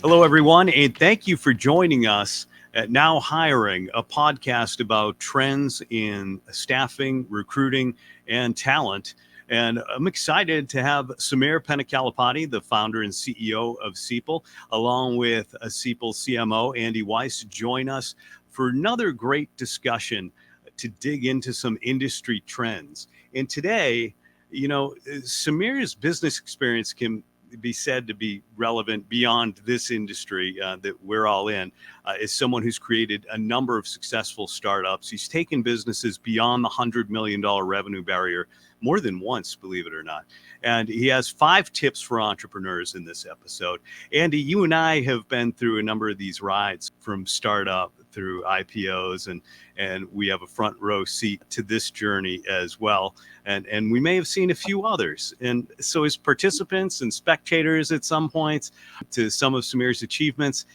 Hello, everyone, and thank you for joining us at Now Hiring, a podcast about trends in staffing, recruiting, and talent. And I'm excited to have Samir Penikalapati, the founder and CEO of Seipel, along with Seipel CMO Andy Weiss, join us for another great discussion to dig into some industry trends. And today, Samir's business experience can be said to be relevant beyond this industry that we're all in. As someone who's created a number of successful startups, he's taken businesses beyond the $100 million revenue barrier more than once, believe it or not. And he has 5 tips for entrepreneurs in this episode. Andy, you and I have been through a number of these rides from startup through IPOs, and we have a front row seat to this journey as well. And we may have seen a few others. And so as participants and spectators at some points to some of Samir's achievements,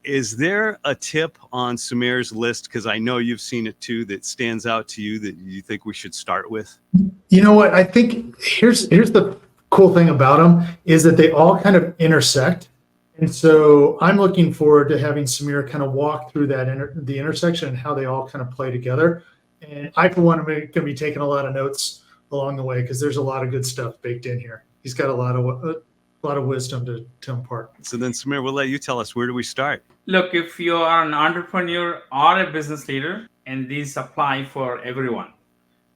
is there a tip on Samir's list, because I know you've seen it too, that stands out to you that you think we should start with? You know what? I think here's the cool thing about them is that they all kind of intersect. And so I'm looking forward to having Samir kind of walk through the intersection and how they all kind of play together. And I, for one, am going to be taking a lot of notes along the way because there's a lot of good stuff baked in here. He's got a lot of wisdom to impart. So then, Samir, we'll let you tell us, where do we start? Look, if you are an entrepreneur or a business leader, and these apply for everyone,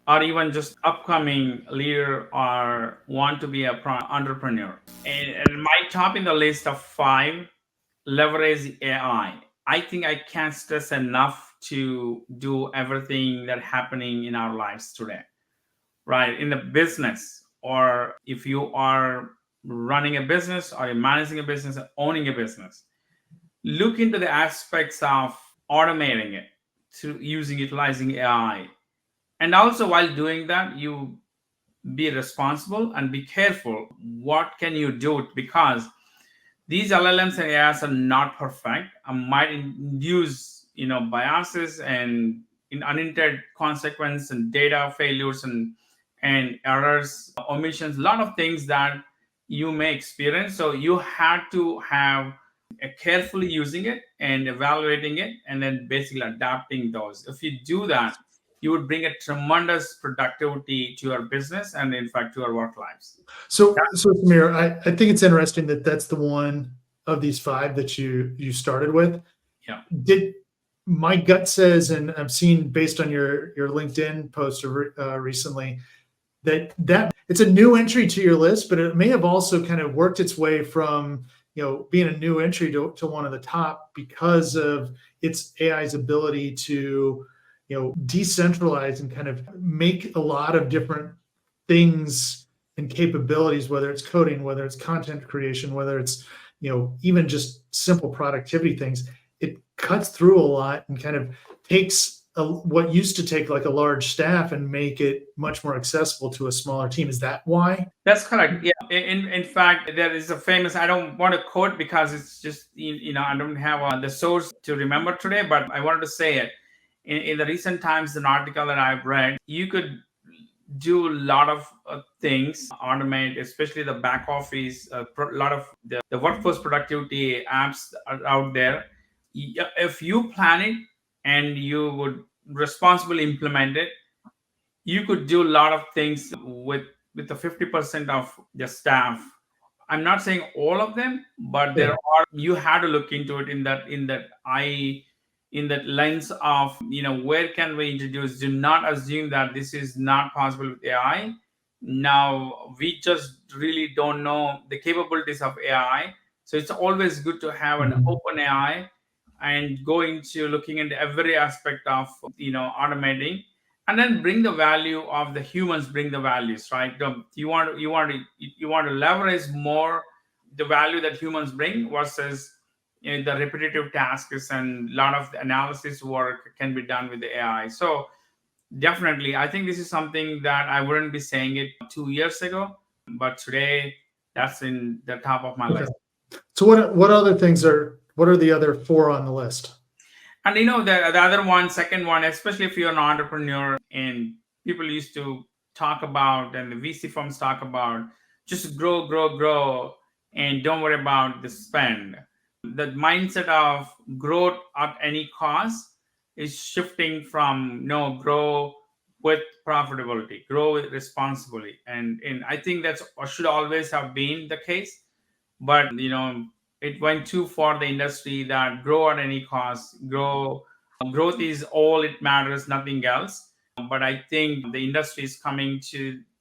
or even just upcoming leader or want to be an entrepreneur. And my top in the list of 5, leverage AI. I think I can't stress enough to do everything that's happening in our lives today, right? In the business, or if you are running a business or you're managing a business or owning a business, look into the aspects of automating it through utilizing AI. And also while doing that, you be responsible and be careful. What can you do? Because these LLMs and AIs are not perfect and might induce, biases and unintended consequence and data failures and errors, omissions, a lot of things that you may experience. So you have to have carefully using it and evaluating it and then basically adapting those. If you do that, you would bring a tremendous productivity to your business and, in fact, to your work lives. So Samir, I think it's interesting that that's the one of these 5 that you started with. Yeah. My gut says, and I've seen based on your LinkedIn post recently, that it's a new entry to your list, but it may have also kind of worked its way from being a new entry to one of the top because of its AI's ability to decentralize and kind of make a lot of different things and capabilities, whether it's coding, whether it's content creation, whether it's, even just simple productivity things. It cuts through a lot and kind of takes what used to take like a large staff and make it much more accessible to a smaller team. Is that why? That's correct. Yeah. In fact, there is a famous, I don't want to quote because it's just, I don't have the source to remember today, but I wanted to say it. In the recent times, an article that I've read, you could do a lot of things, automate, especially the back office, a lot of the workforce productivity apps are out there. If you plan it and you would responsibly implement it, you could do a lot of things with the 50% of the staff. I'm not saying all of them, but there are, you have to look into it in that lens of, where can we introduce? Do not assume that this is not possible with AI. Now, we just really don't know the capabilities of AI. So it's always good to have an open AI and go into looking into every aspect of, automating, and then bring the value of the humans, bring the values, right? You want to leverage more the value that humans bring versus the repetitive tasks, and a lot of the analysis work can be done with the AI. So definitely, I think this is something that I wouldn't be saying it 2 years ago, but today that's in the top of my list. So what are the other 4 on the list? And the other one, second one, especially if you're an entrepreneur, and people used to talk about, and the VC firms talk about, just grow, and don't worry about the spend. the mindset of growth at any cost is shifting from no, grow with profitability, grow with responsibility, and I think that's should always have been the case. But it went too far, the industry, that grow at any cost, growth is all it matters, nothing else. But I think the industry is coming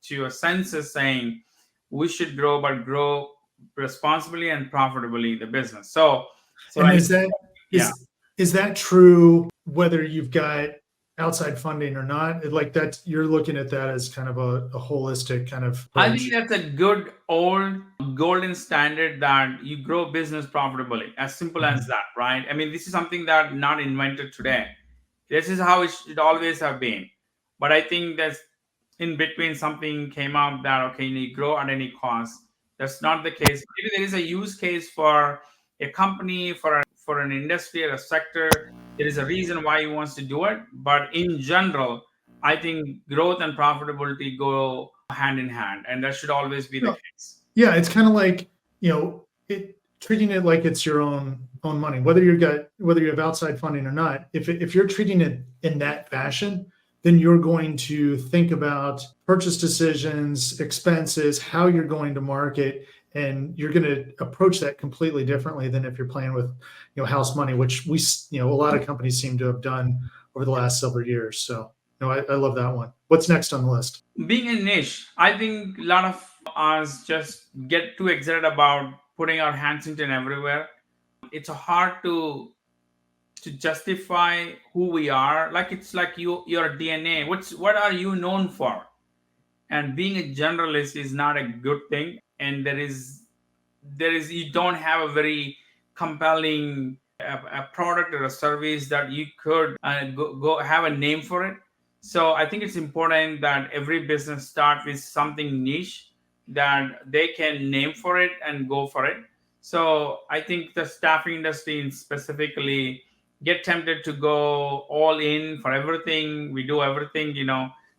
to a senses saying we should grow, but grow responsibly and profitably the business. So And I, is that yeah, is that true whether you've got outside funding or not? Like that, you're looking at that as kind of a holistic kind of I approach. think that's a good old golden standard, that you grow business profitably. As simple as Mhm. that, right? I mean, this is something that not invented today. This is how it should always have been. But I think that's in between something came out that okay, you grow at any cost. That's not the case. Maybe there is a use case for a company, for an industry or a sector. There is a reason why he wants to do it. But in general, I think growth and profitability go hand in hand, and that should always be the Yeah, case. yeah, it's kind of like, treating it like it's your own money, whether you have outside funding or not. If you're treating it in that fashion, then you're going to think about purchase decisions, expenses, how you're going to market, and you're going to approach that completely differently than if you're playing with, house money, which a lot of companies seem to have done over the last several years. So, I love that one. What's next on the list? Being a niche, I think a lot of us just get too excited about putting our hands into and everywhere. It's hard to justify who we are. Like it's like your DNA. What are you known for? And being a generalist is not a good thing. And there is you don't have a very compelling a product or a service that you could go have a name for it. So I think it's important that every business start with something niche that they can name for it and go for it. So I think the staffing industry specifically get tempted to go all in for everything. We do everything.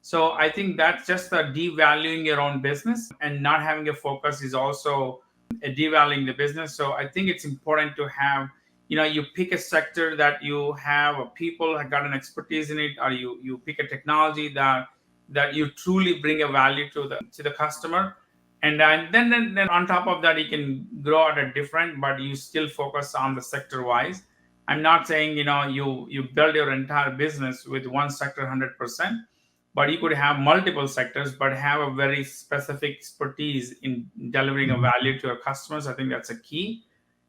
So I think that's just the devaluing your own business, and not having a focus is also devaluing the business. So I think it's important to have, you pick a sector that you have people have got an expertise in it, or you pick a technology that you truly bring a value to the customer. And then on top of that, you can grow at a different, but you still focus on the sector wise. I'm not saying you build your entire business with one sector 100%, but you could have multiple sectors but have a very specific expertise in delivering a Mhm. value to your customers. I think that's a key.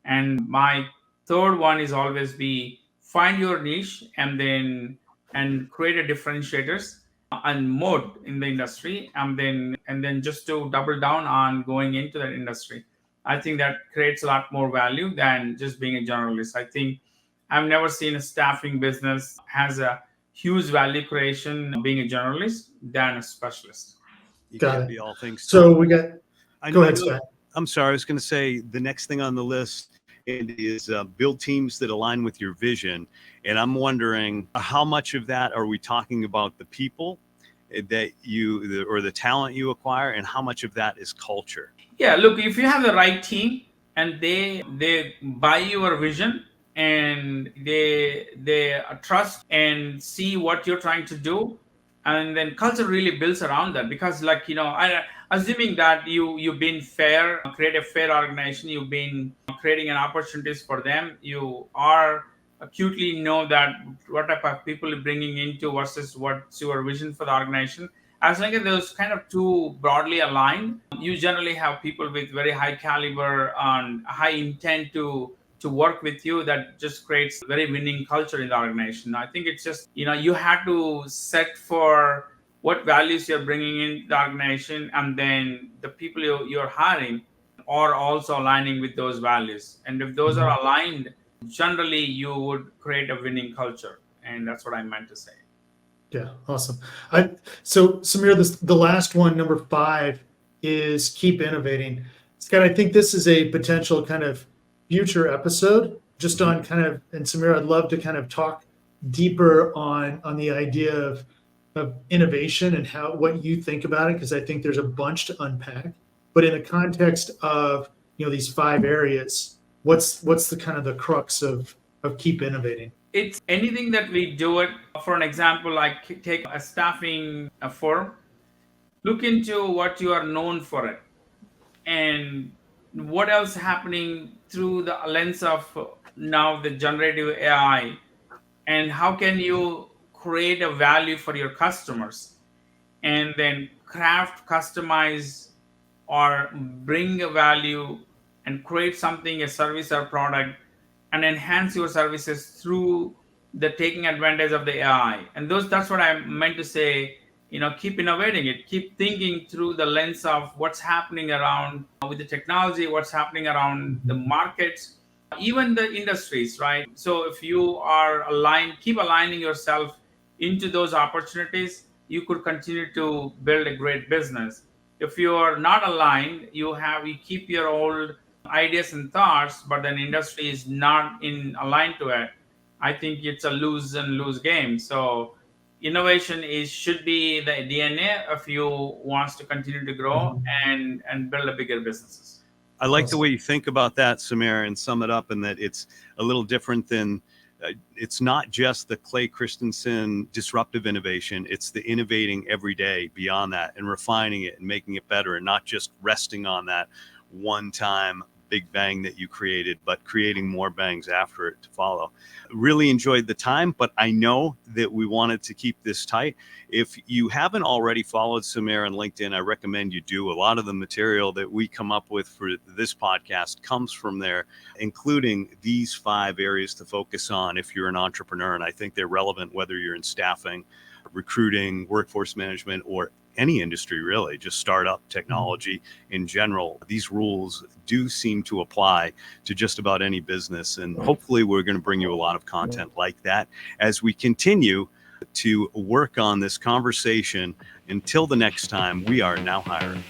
And my third one is always be find your niche, and create a differentiators and mode in the industry, and then just to double down on going into that industry. I think that creates a lot more value than just being a generalist. I think I've never seen a staffing business has a huge value creation being a generalist than a specialist. You Got can't it. be all things to So all. we got. I, Go I ahead, know. Scott. I'm sorry. I was going to say the next thing on the list is build teams that align with your vision. And I'm wondering how much of that are we talking about the people that or the talent you acquire, and how much of that is culture? Yeah, look, if you have the right team and they buy your vision, and they trust and see what you're trying to do, and then culture really builds around that. Because like I assuming that you've been fair, create a fair organization, you've been creating an opportunities for them, you are acutely know that what type of people you're bringing into versus what's your vision for the organization. As long as those kind of two broadly aligned, you generally have people with very high caliber and high intent to work with you. That just creates very winning culture in the organization. I think it's just you have to set for what values you're bringing in the organization, and then the people you're hiring are also aligning with those values. And if those Mhm. are aligned, generally you would create a winning culture. And that's what I meant to say. Yeah, awesome. So Samir, the last one, number 5, is keep innovating. Scott, I think this is a potential kind of future episode just Mhm. on kind of, and Samir, I'd love to kind of talk deeper on the idea of innovation and what you think about it, because I think there's a bunch to unpack. But in the context of these 5 areas, what's the kind of the crux of keep innovating? It's anything that we do it. For an example, like take a staffing firm, look into what you are known for it and what else happening through the lens of now the generative AI, and how can you create a value for your customers, and then craft, customize, or bring a value and create something, a service or product, and enhance your services through the taking advantage of the AI. And that's what I meant to say. Keep innovating it, keep thinking through the lens of what's happening around with the technology, what's happening around the markets, even the industries, right? So if you are aligned, keep aligning yourself into those opportunities, you could continue to build a great business. If you are not aligned, you keep your old ideas and thoughts, but then industry is not in aligned to it. I think it's a lose and lose game. So innovation should be the DNA if you wants to continue to grow and build a bigger businesses. I like the way you think about that, Samir, and sum it up in that it's a little different than it's not just the Clay Christensen disruptive innovation. It's the innovating every day beyond that and refining it and making it better, and not just resting on that one time big bang that you created, but creating more bangs after it to follow. Really enjoyed the time, but I know that we wanted to keep this tight. If you haven't already followed Samir on LinkedIn, I recommend you do. A lot of the material that we come up with for this podcast comes from there, including these 5 areas to focus on if you're an entrepreneur. And I think they're relevant whether you're in staffing, recruiting, workforce management, or any industry, really, just startup technology in general. These rules do seem to apply to just about any business. And hopefully we're going to bring you a lot of content like that as we continue to work on this conversation. Until the next time, we are Now Hiring.